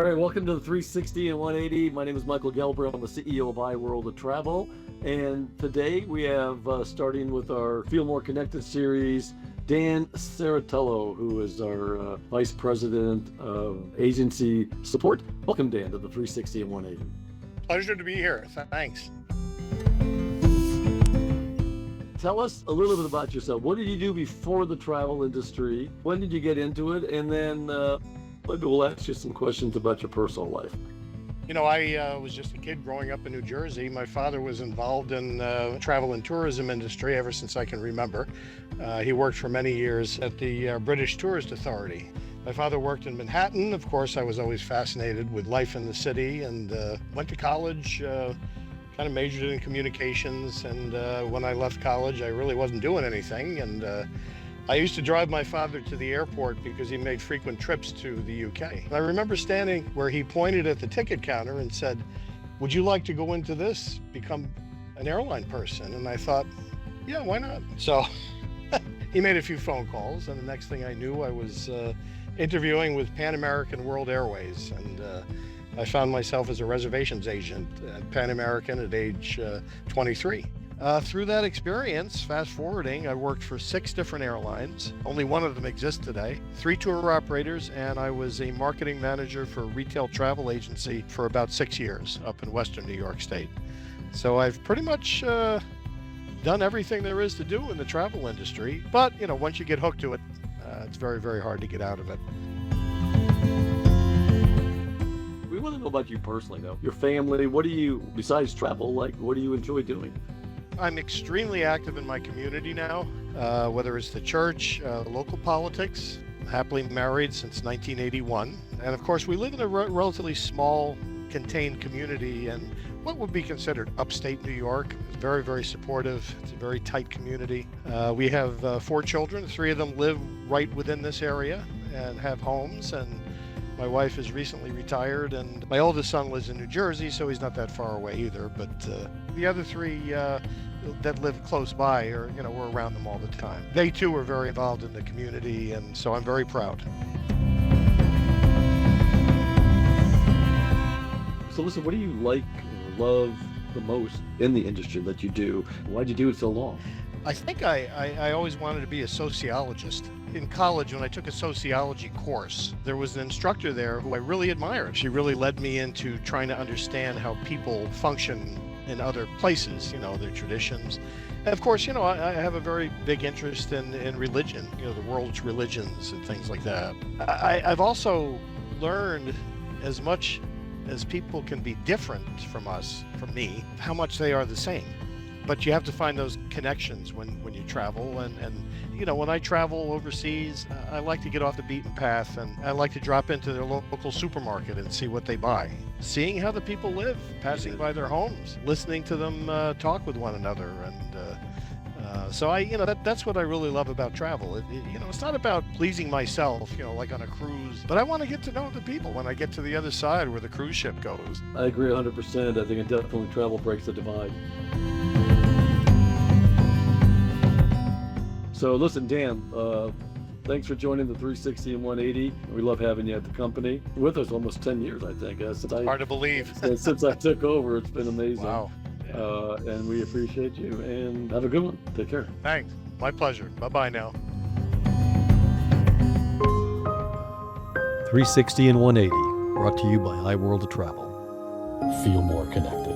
right, welcome to the 360 and 180. My name is Michael Gelber. I'm the CEO of IWorld of Travel. And today we have, starting with our Feel More Connected series, Dan Serritello, who is our Vice President of Agency Support. Welcome, Dan, to the 360 and 180. Pleasure to be here. Thanks. Tell us a little bit about yourself. What did you do before the travel industry? When did you get into it? And then maybe we'll ask you some questions about your personal life. You know, I was just a kid growing up in New Jersey. My father was involved in travel and tourism industry ever since I can remember. He worked for many years at the British Tourist Authority. My father worked in Manhattan. Of course, I was always fascinated with life in the city and went to college, kind of majored in communications. And when I left college, I really wasn't doing anything. And I used to drive my father to the airport because he made frequent trips to the UK. And I remember standing where he pointed at the ticket counter and said, "Would you like to go into this, become an airline person?" And I thought, yeah, why not? So he made a few phone calls, and the next thing I knew, I was interviewing with Pan American World Airways. And I found myself as a reservations agent at Pan American at age 23. Through that experience, fast forwarding, I worked for 6 different airlines. Only one of them exists today. 3 tour operators, and I was a marketing manager for a retail travel agency for about 6 years up in Western New York State. So I've pretty much done everything there is to do in the travel industry. But, you know, once you get hooked to it, it's very, very hard to get out of it. We want to know about you personally, though. Your family, what do you, besides travel, like, what do you enjoy doing? I'm extremely active in my community now, whether it's the church, local politics. Happily married since 1981. And of course, we live in a relatively small, contained community and what would be considered upstate New York. It's very, very supportive. It's a very tight community. We have 4 children. 3 of them live right within this area and have homes. And my wife is recently retired, and my oldest son lives in New Jersey, so he's not that far away either. But the other 3 that live close by, or we're around them all the time. They too are very involved in the community, and so I'm very proud. So listen, what do you like or love the most in the industry that you do? Why'd you do it so long? I think I always wanted to be a sociologist. In college, when I took a sociology course, there was an instructor there who I really admired. She really led me into trying to understand how people function in other places, their traditions. And of course, I have a very big interest in religion, the world's religions and things like that. I've also learned, as much as people can be different from me, how much they are the same. But you have to find those connections when you travel. And when I travel overseas, I like to get off the beaten path, and I like to drop into their local supermarket and see what they buy. Seeing how the people live, passing by their homes, listening to them talk with one another. And so that's what I really love about travel. It's not about pleasing myself, like on a cruise, but I want to get to know the people when I get to the other side where the cruise ship goes. I agree 100%. I think it definitely travel breaks the divide. So listen, Dan, thanks for joining the 360 and 180. We love having you at the company. With us almost 10 years, I think. Hard to believe. Since I took over, it's been amazing. Wow. Yeah. And we appreciate you, and have a good one. Take care. Thanks. My pleasure. Bye-bye now. 360 and 180, brought to you by IWorld of Travel. Feel more connected.